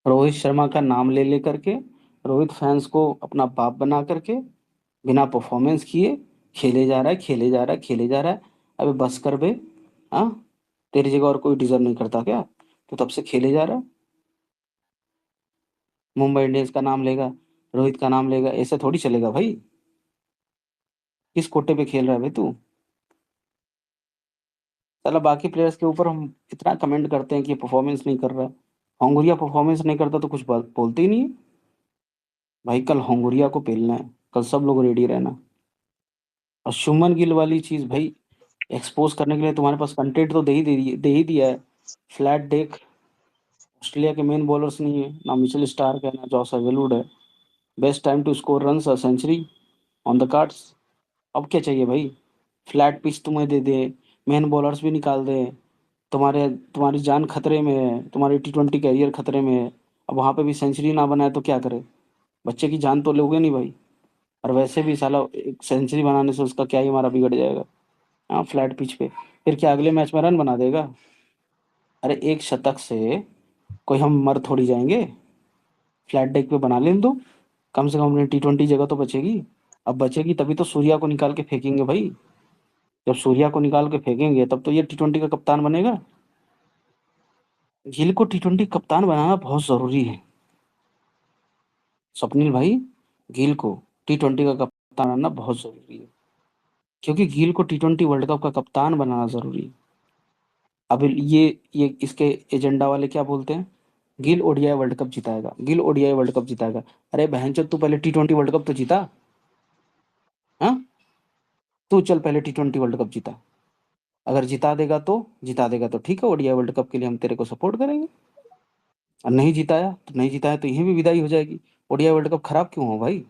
रोहित शर्मा का नाम ले ले करके, रोहित फैंस को अपना बाप बना करके, बिना परफॉर्मेंस किए खेले जा रहा है, खेले जा रहा है, खेले जा रहा है। अबे बस कर बे। हाँ, तेरी जगह और कोई डिजर्व नहीं करता क्या? तो तब से खेले जा रहा है। मुंबई इंडियंस का नाम लेगा, रोहित का नाम लेगा, ऐसे थोड़ी चलेगा भाई। किस कोटे पे खेल रहा है भाई तू? साला बाकी प्लेयर्स के ऊपर हम इतना कमेंट करते हैं कि परफॉर्मेंस नहीं कर रहा है। होंगुरिया परफॉर्मेंस नहीं करता तो कुछ बोलते ही नहीं है। भाई कल होंगुरिया को पेलना है, कल सब लोग रेडी रहना। और शुभमन गिल वाली चीज भाई एक्सपोज करने के लिए तुम्हारे पास कंटेंट तो दे ही दिया है। फ्लैट डेक, ऑस्ट्रेलिया के मेन बॉलर्स नहीं है, ना मिचेल स्टार्क है ना जॉस हेजलवुड है। Best time to score runs और सेंचुरी ऑन द कार्ड्स। अब क्या चाहिए भाई? फ्लैट पिच तुम्हें दे दे, मेन बॉलर्स भी निकाल दे, तुम्हारी जान खतरे में है, तुम्हारी T20 कैरियर खतरे में है। अब वहां पे भी सेंचुरी ना बनाए तो क्या करे? बच्चे की जान तो लोगे नहीं भाई। और वैसे भी साला एक सेंचुरी बनाने से उसका क्या ही हमारा बिगड़ जाएगा? हाँ, फ्लैट पिच पे फिर क्या अगले मैच में रन बना देगा? अरे एक शतक से कोई हम मर थोड़ी जाएंगे। फ्लैट डेक पे बना लें दो, कम से कम अपनी T20 जगह तो बचेगी। अब बचेगी तभी तो सूर्या को निकाल के फेंकेंगे भाई। जब सूर्या को निकाल के फेंकेंगे तब तो ये T20 का कप्तान बनेगा। गिल को T20 कप्तान बनाना बहुत जरूरी है स्वप्निल भाई। गिल को T20 का कप्तान बनाना बहुत जरूरी है, क्योंकि गिल को T20 वर्ल्ड कप का कप्तान बनाना जरूरी है। अब ये इसके एजेंडा वाले क्या बोलते हैं? गिल ओडीआई वर्ल्ड कप जिताएगा, गिल ओडीआई वर्ल्ड कप जिताएगा। अरे बहनचोद, तू पहले T20 वर्ल्ड कप तो जीता। हाँ, तू चल पहले T20 वर्ल्ड कप जीता। अगर जिता देगा तो ठीक है, ओडीआई वर्ल्ड कप के लिए हम तेरे को सपोर्ट करेंगे। और नहीं जिताया तो यहीं भी विदाई हो जाएगी। ओडीआई वर्ल्ड कप खराब क्यों हो भाई?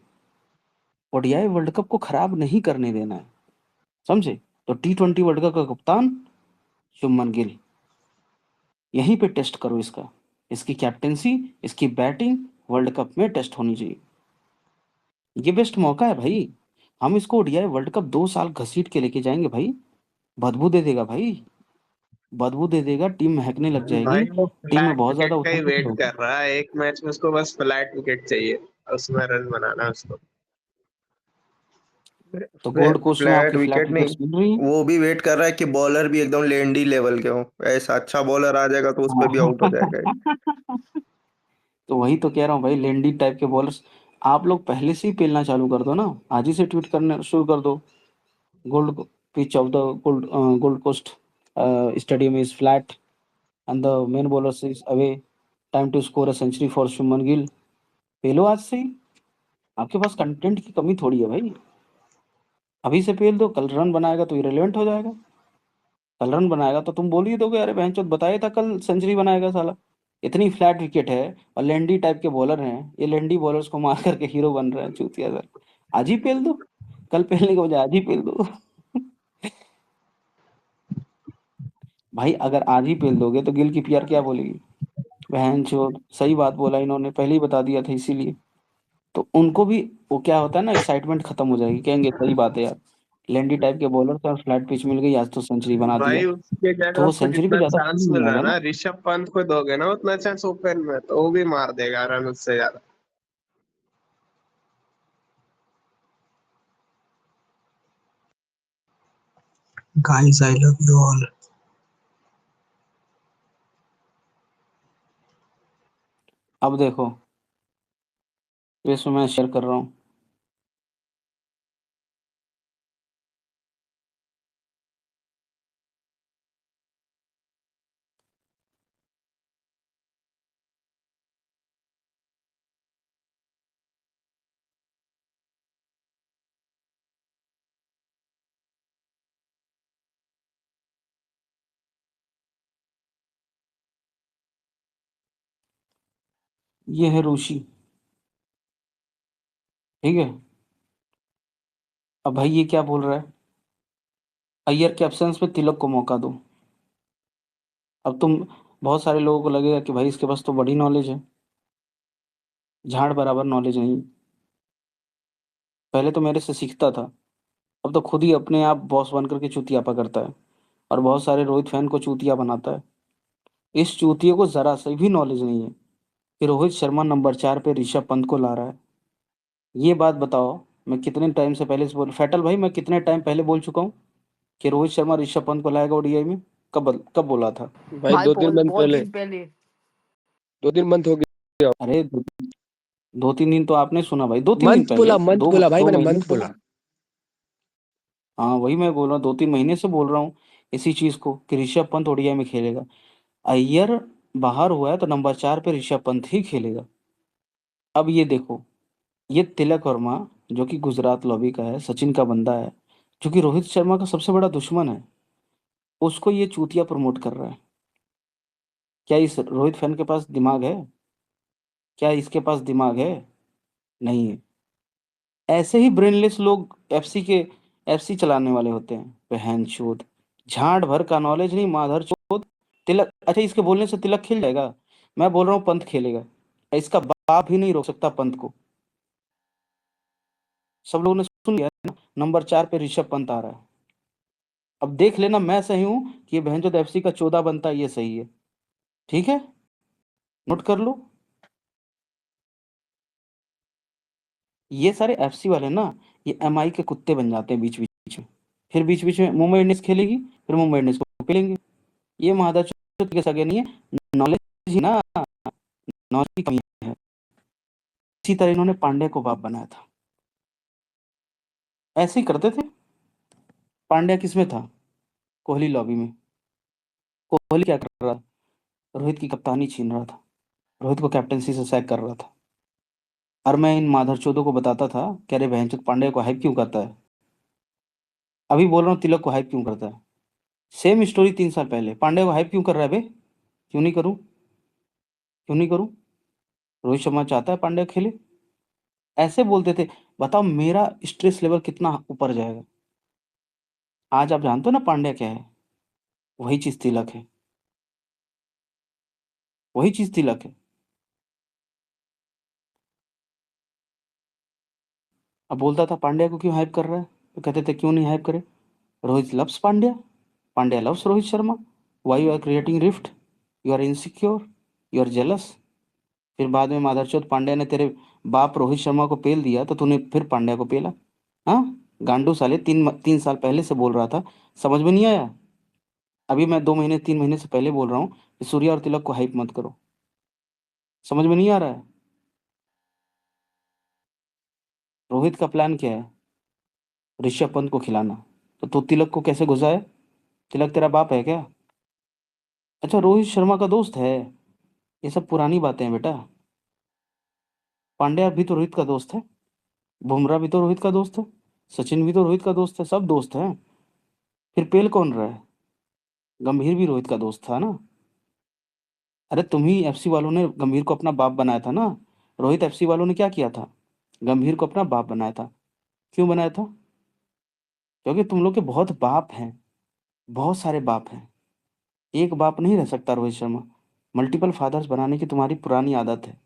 ओडीआई वर्ल्ड कप को खराब नहीं करने देना है, समझे? तो T20 वर्ल्ड कप का कप्तान शुभमन गिल। यहीं पे टेस्ट करो इसका, इसकी कैप्टेंसी, इसकी बैटिंग वर्ल्ड कप में टेस्ट होनी चाहिए। ये बेस्ट मौका है भाई। हम इसको ओडीआई वर्ल्ड कप 2 साल घसीट के लेके जाएंगे भाई। बदबू दे देगा भाई, बदबू दे देगा, टीम महकने लग जाएगी, भाई वो टीम में फ्लैट बहुत ज्यादा विकेट का ही उथल पुथल वेट होगी। कर रहा है, एक मैच में उसको बस फ्लैट विकेट चाहिए, उसमें रन बनाना है उसको। तो गोल्ड कोस्ट में फ्लैट आपकी फ्लैट विकेट नहीं, विकेट्स मिल रही हैं। वो भी वेट कर रहा है कि बॉलर भी एकदम लेंडी लेवल के हो। ऐसा अच्छा बॉलर आ जाएगा तो उस पर भी आउट हो जाएगा। तो वही तो कह रहा हूँ भाई, लेंडी टाइप के बॉलर्स आप लोग पहले से ही पेलना चालू कर दो ना। आज ही से ट्वीट करने शुरू कर दो। Gold pitch of the Gold Coast stadium is flat and the main bowler is away, time to score a century for Shubman Gill. पेलो आज से ही, आपके पास कंटेंट की कमी थोड़ी है भाई। अभी से पेल दो, कल रन बनाएगा तो इरेलीवेंट हो जाएगा। कल रन बनाएगा तो तुम बोल ही दोगे अरे बहनचोद बताया था कल सेंचुरी बनाएगा साला। इतनी फ्लैट विकेट है और लेंडी टाइप के बॉलर हैं, ये लेंडी बॉलर्स को मार करके हीरो बन रहे हैं चूतिया सर। आज ही पेल दो, कल पेलने के बजाय आज ही पेल दो। भाई अगर आज ही पेल दोगे तो गिल की पीआर क्या बोलेगी? बहन चोद, सही बात बोला इन्होंने, पहले ही बता दिया था इसीलिए। तो उनको भी वो क्या होता है ना, एक्साइटमेंट खत्म हो जाएगी, कहेंगे सही बात है यार, लेंडी टाइप के बॉलर से और फ्लैट पिच मिल गई, आज तो सेंचुरी बना दिया। भाई उसके जगह तो वो उसको सेंचुरी पे जितना ज्यादा चांस फील मिल नहीं रहा है आएगा ना ना। ऋषभ पंत को दोगे ना उतना चांस ओपन में, तो वो भी मार देगा रन उससे ज्यादा। Guys, I love you all. अब देखो, इसमें मैं शेयर कर रहा हूँ। ये है रूसी, ठीक है। अब भाई ये क्या बोल रहा है, अय्यर के एब्सेंस में तिलक को मौका दो। अब तुम, बहुत सारे लोगों को लगेगा कि भाई इसके पास तो बड़ी नॉलेज है, झाड़ बराबर नॉलेज नहीं। पहले तो मेरे से सीखता था, अब तो खुद ही अपने आप बॉस बन करके चूतियापा करता है, और बहुत सारे रोहित फैन को चूतिया बनाता है। इस चूतिए को जरा सा भी नॉलेज नहीं है कि रोहित शर्मा नंबर 4 पे ऋषभ पंत को ला रहा है। ये बात बताओ, मैं कितने टाइम से पहले से बोल, फैटल भाई मैं कितने टाइम पहले बोल चुका हूँ कि रोहित शर्मा ऋषभ पंत को लाएगा ओडीआई में? कब बोला था? भाई भाई 2-3 मंथ बहुत पहले, दिन पहले। 2-3 मंथ हो गया। अरे 2-3 दिन तो आपने सुना भाई, 2-3 दिन पहले, मंथ बोला भाई, दो मैंने महीने मंथ से। बोला। हाँ वही मैं बोल रहा हूँ, 2-3 महीने से बोल रहा हूँ इसी चीज को कि ऋषभ पंत ओडीआई में खेलेगा। अय्यर बाहर हुआ है तो नंबर 4 पे ऋषभ पंत ही खेलेगा। अब ये देखो, ये तिलक वर्मा जो कि गुजरात लॉबी का है, सचिन का बंदा है, जो कि रोहित शर्मा का सबसे बड़ा दुश्मन है, उसको ये चूतिया प्रमोट कर रहा है। क्या इस रोहित फैन के पास दिमाग है? क्या इसके पास दिमाग है? नहीं है। ऐसे ही ब्रेनलेस लोग एफसी चलाने वाले होते हैं। बहन चोद, झाड़ भर का नॉलेज नहीं, माधर चोद। तिलक, अच्छा इसके बोलने से तिलक खेल जाएगा? मैं बोल रहा हूँ पंत खेलेगा। इसका बाप ही नहीं रोक सकता पंत को। सब लोगों ने सुन लिया है ना, नंबर 4 पे ऋषभ पंत आ रहा है। अब देख लेना मैं सही हूं कि ये बहनचोद एफसी का 14 बनता है, ये सही है। ठीक है, नोट कर लो। ये सारे एफसी वाले ना, ये एमआई के कुत्ते बन जाते हैं बीच बीच में। फिर बीच बीच में मुंबई इंडियंस खेलेगी, फिर मुंबई इंडियंस को पेलेंगे। ये महादाचोद के सगे नहीं है, नॉलेज ही ना, नॉलेज की कमी है। इसी तरह इन्होंने पांड्या को बाप बनाया था। ऐसे ही करते थे। पांड्या किसमें था? कोहली लॉबी में। कोहली क्या कर रहा था? रोहित की कप्तानी छीन रहा था, रोहित को कैप्टनसी से सैक कर रहा था। और मैं इन माधरचोदों को बताता था कि अरे बहनचोद पांड्या को हाइप क्यों करता है। अभी बोल रहा हूँ तिलक को हाइप क्यों करता है। सेम स्टोरी 3 साल पहले, पांड्या को हाइप क्यों कर रहा है बे? क्यों नहीं करूं? क्यों नहीं करूं? रोहित शर्मा चाहता है पांड्या खेले। ऐसे बोलते थे। बताओ मेरा स्ट्रेस लेवल कितना ऊपर जाएगा। आज आप जानते हो ना पांड्या क्या है? वही चीज तिलक है, वही चीज तिलक है। अब बोलता था पांड्या को क्यों हाइप कर रहा है, तो कहते थे क्यों नहीं हाइप करे। Rohit loves Pandya, Pandya loves Rohit Sharma. Why you are creating rift? You are insecure, you are jealous. फिर बाद में माधरचोद पांड्या ने तेरे बाप रोहित शर्मा को पेल दिया तो तूने फिर पांड्या को पेला। हाँ, गांडू साले, 3 साल पहले से बोल रहा था, समझ में नहीं आया? अभी मैं 2 महीने 3 महीने से पहले बोल रहा हूँ कि सूर्या और तिलक को हाइप मत करो। समझ में नहीं आ रहा है? रोहित का प्लान क्या है? ऋषभ पंत को खिलाना। तो तू तिलक को कैसे घुसाए? तिलक तेरा बाप है क्या? अच्छा, रोहित शर्मा का दोस्त है। ये सब पुरानी बातें हैं बेटा। पांड्या भी तो रोहित का दोस्त है, बुमराह भी तो रोहित का दोस्त है, सचिन भी तो रोहित का दोस्त है, सब दोस्त हैं। फिर पेल कौन रहा है? गंभीर भी रोहित का दोस्त था ना। अरे तुम ही एफसी वालों ने गंभीर को अपना बाप बनाया था ना। रोहित एफसी वालों ने क्या किया था? गंभीर को अपना बाप बनाया था। क्यों बनाया था? क्योंकि तुम लोग के बहुत बाप हैं, बहुत सारे बाप हैं। एक बाप नहीं रह सकता रोहित शर्मा। मल्टीपल फादर्स बनाने की तुम्हारी पुरानी आदत है।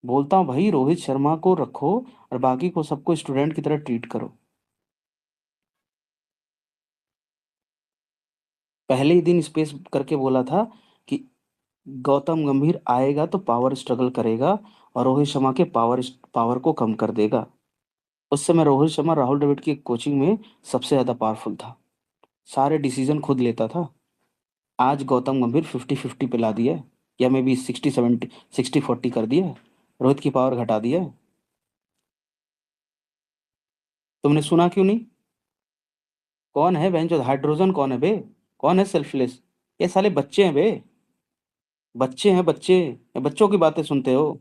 बोलता हूँ भाई, रोहित शर्मा को रखो और बाकी को सबको स्टूडेंट की तरह ट्रीट करो। पहले ही दिन स्पेस करके बोला था कि गौतम गंभीर आएगा तो पावर स्ट्रगल करेगा और रोहित शर्मा के पावर को कम कर देगा। उस समय रोहित शर्मा राहुल द्रविड़ की कोचिंग में सबसे ज्यादा पावरफुल था, सारे डिसीजन खुद लेता था। आज गौतम गंभीर 50-50 पे ला दिया है, या मे बी 60-70, 60-40 कर दिया है। रोहित की पावर घटा दिया है। तुमने सुना क्यों नहीं? कौन है बहन जो हाइड्रोजन, कौन है बे? कौन है सेल्फलेस? ये साले बच्चे हैं बे, बच्चे हैं बच्चे। ये बच्चों की बातें सुनते हो?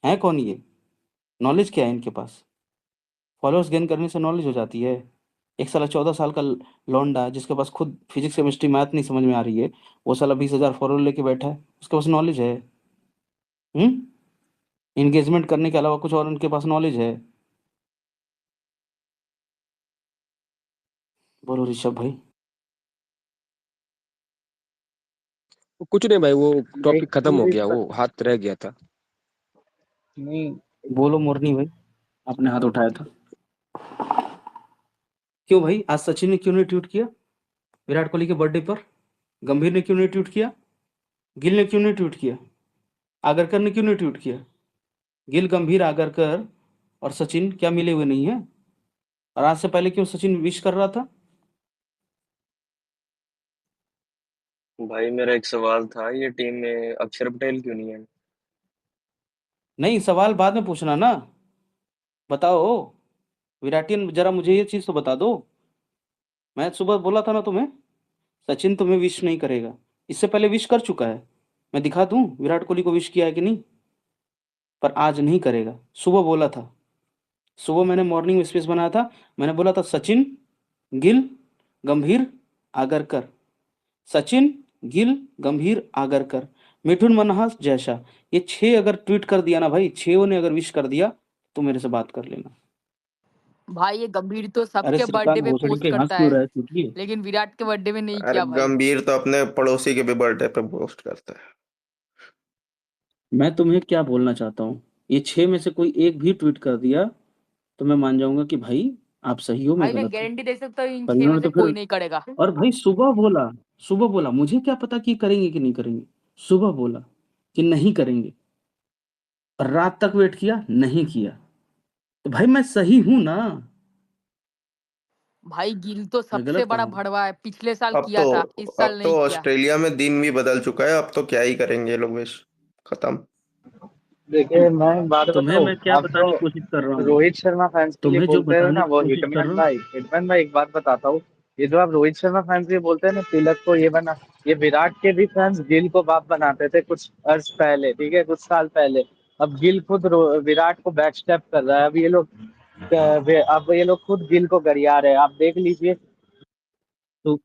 हैं कौन ये? नॉलेज क्या है इनके पास? फॉलोअर्स गेन करने से नॉलेज हो जाती है? एक साला 14 साल का लौंडा जिसके पास खुद फिजिक्स केमिस्ट्री मैथ नहीं समझ में आ रही है, वो साला 20,000 फॉलोअर लेके बैठा है, उसके पास नॉलेज है? हम्म, इंगेजमेंट करने के अलावा कुछ और उनके पास नॉलेज है? बोलो ऋषभ भाई। कुछ नहीं भाई, वो देख टॉपिक खत्म हो पूरी गया, वो हाथ रह गया था। नहीं, बोलो मोरनी भाई, आपने हाथ उठाया था। क्यों भाई, आज सचिन ने क्यों नहीं ट्वीट किया विराट कोहली के बर्थडे पर? गंभीर ने क्यों नहीं ट्वीट किया? गिल ने क्यों नहीं ट्वीट किया? आगरकर ने क्यों नहीं ट्वीट किया? गिल, गंभीर, आगरकर और सचिन क्या मिले हुए नहीं है? और आज से पहले क्यों सचिन विश कर रहा था? भाई मेरा एक सवाल था, ये टीम में अक्षर पटेल क्यों नहीं है? नहीं, सवाल बाद में पूछना ना। बताओ विराटियन, जरा मुझे ये चीज तो बता दो। मैं सुबह बोला था ना तुम्हें, सचिन तुम्हें विश नहीं करेगा। इससे पहले विश कर चुका है। मैं दिखा दूं विराट कोहली को विश किया है कि नहीं, पर आज नहीं करेगा। सुबह बोला था, सुबह मैंने मॉर्निंग स्पेस बनाया था। मैंने बोला था सचिन, गिल, गंभीर, आगरकर, सचिन, गिल, गंभीर, आगरकर, मिथुन मनहास, जयशाह। ये 6 अगर ट्वीट कर दिया ना भाई, 6 ने अगर विश कर दिया तो मेरे से बात कर लेना। भाई ये गंभीर तो अरे सबके श्रीकांत बर्थडे पे भोसड़ी पोस्ट के हंस करता क्यों है, रहा है चूतिए? लेकिन विराट के बर्थडे में नहीं अरे किया भाई। गंभीर तो अपने पड़ोसी के भी बर्थडे पे पोस्ट करता है। मैं तुम्हें क्या बोलना चाहता हूँ, ये 6 में से कोई एक भी ट्वीट कर दिया तो मैं मान जाऊंगा कि भाई आप सही हो, मैं भाई मैं गलत हूँ। गारंटी दे सकता हूँ इन पर 6 में इन्होंने से तो फिर, कोई नहीं करेगा। और भाई सुबह बोला, मुझे क्या पता कि करेंगे कि नहीं करेंगे। सुबह बोला कि नहीं करेंगे, और रात तक वेट किया, नहीं किया। तो भाई मैं सही हूं ना, भाई गिल तो मैं सबसे गलत कहाँ बड़ा हूँ? भड़वा है, पिछले साल अब किया तो था, इस साल अब तो नहीं किया। ऑस्ट्रेलिया में दिन भी बदल चुका है, अब तो क्या ही करेंगे ये लोग विश, खत्म। देखिए मैं एक बात तुम्हें बताऊं, मैं क्या आप बताने जो की कोशिश कर रहा हूँ, रोहित शर्मा फैंस के लिए तुम्हें जो बोलते हैं बताने ना, की वो कोशिश कर रहा हूँ। हिटमैन भाई एक बात बताता हूँ। ये जो आप रोहित शर्मा फैंस के लिए बोलते हैं ना, तिलक को ये बना, ये विराट के भी फैंस गिल को बाप बनाते थे कुछ अर्स पहले, ठीक है, कुछ साल पहले। अब गिल खुद विराट को बैकस्टेप कर रहा है। अब ये लोग खुद गिल को गरिया रहे हैं, आप देख लीजिए। तो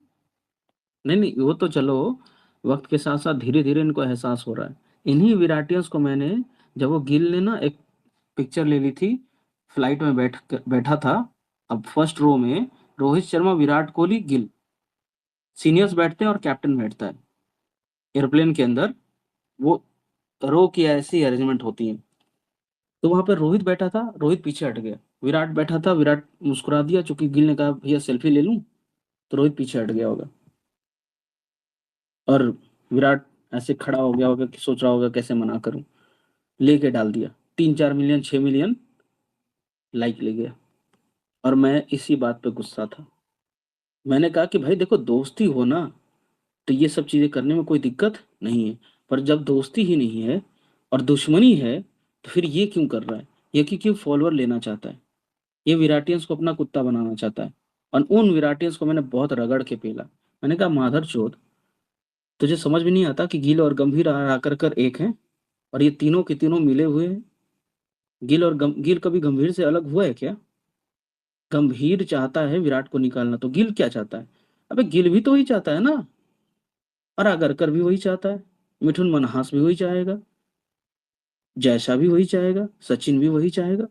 नहीं, वो तो चलो, वक्त के साथ साथ धीरे धीरे इनको एहसास हो रहा है। इन्हीं विराटियंस को मैंने, जब वो गिल ने ना एक पिक्चर ले ली थी, फ्लाइट में बैठा था, अब फर्स्ट रो में रोहित शर्मा, विराट कोहली, गिल, सीनियर्स बैठते हैं और कैप्टन बैठता है एयरप्लेन के अंदर। वो रो की ऐसी अरेंजमेंट होती है। तो वहां पर रोहित बैठा था, रोहित पीछे हट गया। विराट बैठा था, विराट मुस्कुरा दिया, चूंकि गिल ने कहा भैया सेल्फी ले लूं, तो रोहित पीछे हट गया होगा। और विराट ऐसे खड़ा हो गया होगा कि सोच रहा होगा कैसे मना करूं, लेके डाल दिया। 3-4 मिलियन, 6 मिलियन लाइक ले गया। और मैं इसी बात पे गुस्सा था। मैंने कहा कि भाई देखो, दोस्ती हो ना तो ये सब चीजें करने में कोई दिक्कत नहीं है, पर जब दोस्ती ही नहीं है और दुश्मनी है, तो फिर ये क्यों कर रहा है? ये क्यों फॉलोअर लेना चाहता है? ये विराटियंस को अपना कुत्ता बनाना चाहता है। और उन विराटियंस को मैंने बहुत रगड़ के पेला। मैंने कहा माधर चोद, तुझे समझ में नहीं आता कि गिल और गंभीर आकर कर एक हैं, और ये तीनों के तीनों मिले हुए हैं। गिल कभी गंभीर से अलग हुआ है क्या? गंभीर चाहता है विराट को निकालना, तो गिल क्या चाहता है? अबे गिल भी तो वही चाहता है ना, और आगरकर भी वही चाहता है, मिठुन मनहास भी वही चाहेगा, जयशा भी वही चाहेगा, सचिन भी वही चाहेगा।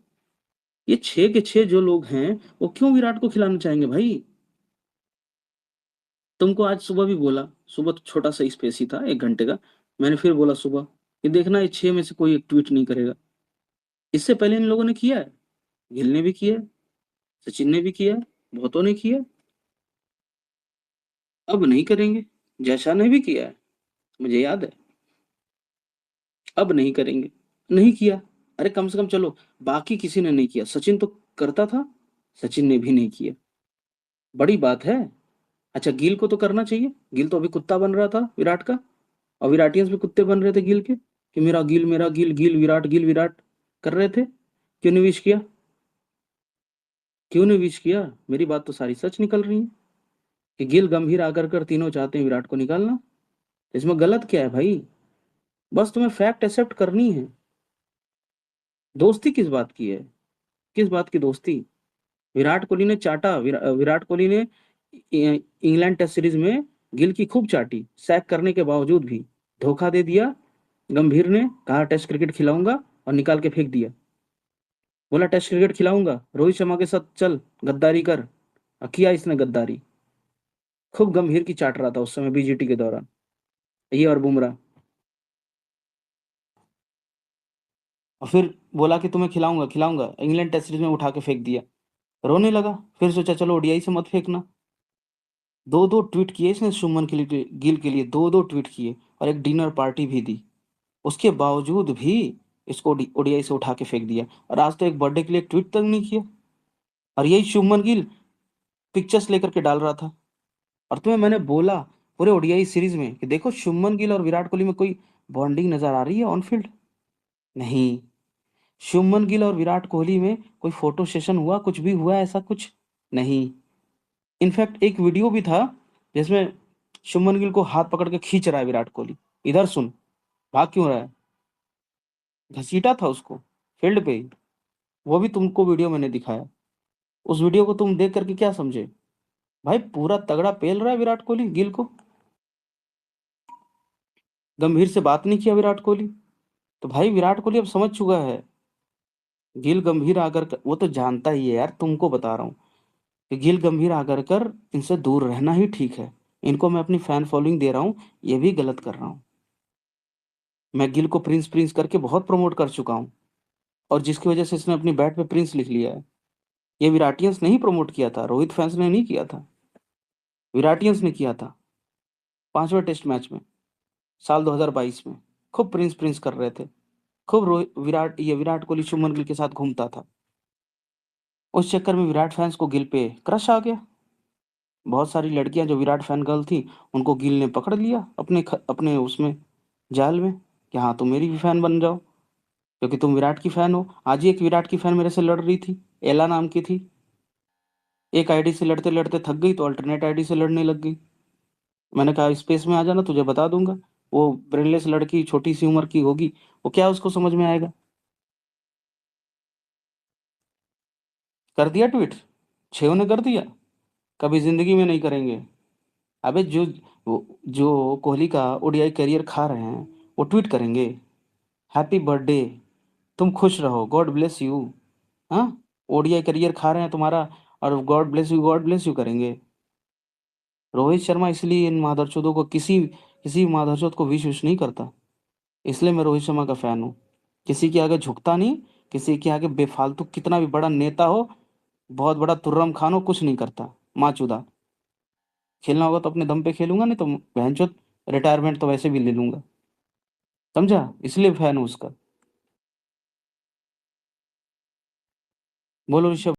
ये 6 के 6 जो लोग हैं, वो क्यों विराट को खिलाना चाहेंगे भाई? तुमको आज सुबह भी बोला, सुबह तो छोटा सा स्पेस ही था 1 घंटे का, मैंने फिर बोला सुबह कि देखना ये 6 में से कोई एक ट्वीट नहीं करेगा। इससे पहले इन लोगों ने किया है, गिल ने भी किया है, सचिन ने भी किया है, बहुतों ने किया है। अब नहीं करेंगे। जयशाह ने भी किया है, मुझे याद है। अब नहीं करेंगे, नहीं किया। अरे कम से कम चलो, बाकी किसी ने नहीं किया, सचिन तो करता था, सचिन ने भी नहीं किया, बड़ी बात है। अच्छा गिल को तो करना चाहिए, गिल तो अभी कुत्ता बन रहा था विराट का, और विराटियंस भी कुत्ते बन रहे थे गिल के, कि मेरा गिल, मेरा गिल, गिल विराट कर रहे थे। क्यों नहीं विश किया? क्यों नहीं विश किया? मेरी बात तो सारी सच निकल रही है कि गिल, गंभीर, आगरकर तीनों चाहते हैं विराट को निकालना। इसमें गलत क्या है भाई? बस तुम्हें फैक्ट एक्सेप्ट करनी है। दोस्ती किस बात की है? किस बात की दोस्ती? विराट कोहली ने चाटा, विराट कोहली ने इंग्लैंड टेस्ट सीरीज में गिल की खूब चाटी, सैक करने के बावजूद भी धोखा दे दिया। गंभीर ने कहा टेस्ट क्रिकेट खिलाऊंगा, और निकाल के फेंक दिया। बोला टेस्ट क्रिकेट खिलाऊंगा, रोहित शर्मा के साथ चल गद्दारी कर, और किया इसने गद्दारी। खूब गंभीर की चाट रहा था उस समय बीजीटी के दौरान, ये और बुमराह। और फिर बोला कि तुम्हें खिलाऊंगा खिलाऊंगा, इंग्लैंड टेस्ट सीरीज में उठा के फेंक दिया। रोने लगा, फिर सोचा चलो ओडीआई से मत फेंकना। 2-2 ट्वीट किए इसने शुभमन के लिए, गिल के लिए 2-2 ट्वीट किए, और एक डिनर पार्टी भी दी। उसके बावजूद भी इसको ओडीआई से उठा के फेंक दिया, और आज तो एक बर्थडे के लिए एक ट्वीट तक नहीं किया। और यही शुभमन गिल पिक्चर्स लेकर के डाल रहा था। और तुम्हें मैंने बोला पूरे ओडीआई सीरीज में कि देखो शुभमन गिल और विराट कोहली में कोई बॉन्डिंग नजर आ रही है ऑन फील्ड? नहीं। शुभमन गिल और विराट कोहली में कोई फोटो सेशन हुआ, कुछ भी हुआ ऐसा कुछ नहीं। इनफैक्ट एक वीडियो भी था जिसमें शुभमन गिल को हाथ पकड़ के खींच रहा है विराट कोहली, इधर सुन, भाग क्यों रहा है, घसीटा था उसको फील्ड पे ही। वो भी तुमको वीडियो मैंने दिखाया। उस वीडियो को तुम देख करके क्या समझे? भाई पूरा तगड़ा पेल रहा है विराट कोहली गिल को। गंभीर से बात नहीं किया विराट कोहली। तो भाई विराट कोहली अब समझ चुका है गिल गंभीर आकर वो तो जानता ही है यार, तुमको बता रहा हूँ कि गिल गंभीर आकर कर इनसे दूर रहना ही ठीक है। इनको मैं अपनी फैन फॉलोइंग दे रहा हूँ, ये भी गलत कर रहा हूँ। मैं गिल को प्रिंस प्रिंस करके बहुत प्रमोट कर चुका हूँ, और जिसकी वजह से इसने अपनी बैट पे प्रिंस लिख लिया है। ये विराटियंस नहीं प्रमोट किया था, रोहित फैंस ने नहीं किया था, विराटियंस ने किया था। 5वें टेस्ट मैच में साल 2022 में खूब प्रिंस प्रिंस कर रहे थे, खूब विराट कोहली शुभमन गिल के साथ घूमता था। उस चक्कर में विराट फैंस को गिल पे क्रश आ गया। बहुत सारी लड़कियां जो विराट फैन गर्ल थी, उनको गिल ने पकड़ लिया अपने उसमें जाल में कि हाँ तुम मेरी भी फैन बन जाओ, क्योंकि तुम विराट की फैन हो। आज ही एक विराट की फैन मेरे से लड़ रही थी, एला नाम की थी। एक आईडी से लड़ते लड़ते थक गई तो अल्टरनेट आईडी से लड़ने लग गई। मैंने कहा स्पेस में आ जाना, तुझे बता दूंगा। वो ब्रेनलेस लड़की, छोटी सी उम्र की होगी, वो क्या उसको समझ में आएगा। कर दिया ट्वीट, 6 ने कर दिया, कभी जिंदगी में नहीं करेंगे। अबे जो कोहली का ओडीआई करियर खा रहे हैं वो ट्वीट करेंगे हैप्पी बर्थडे, तुम खुश रहो, गॉड ब्लेस यू। हाँ, ओडीआई करियर खा रहे हैं तुम्हारा, और गॉड ब्लेस यू करेंगे। रोहित शर्मा इसलिए इन मादरचोदों को किसी मादरचोद को विश नहीं करता, इसलिए मैं रोहित शर्मा का फैन हूँ। किसी के आगे झुकता नहीं, किसी के आगे बेफालतू, कितना भी बड़ा नेता हो, बहुत बड़ा तुर्रम खान हो, कुछ नहीं करता। माचुदा, खेलना होगा तो अपने दम पे खेलूंगा, नहीं तो बहनचोद रिटायरमेंट तो वैसे भी ले लूंगा, समझा? इसलिए फैन हूँ उसका। बोलो ऋषभ।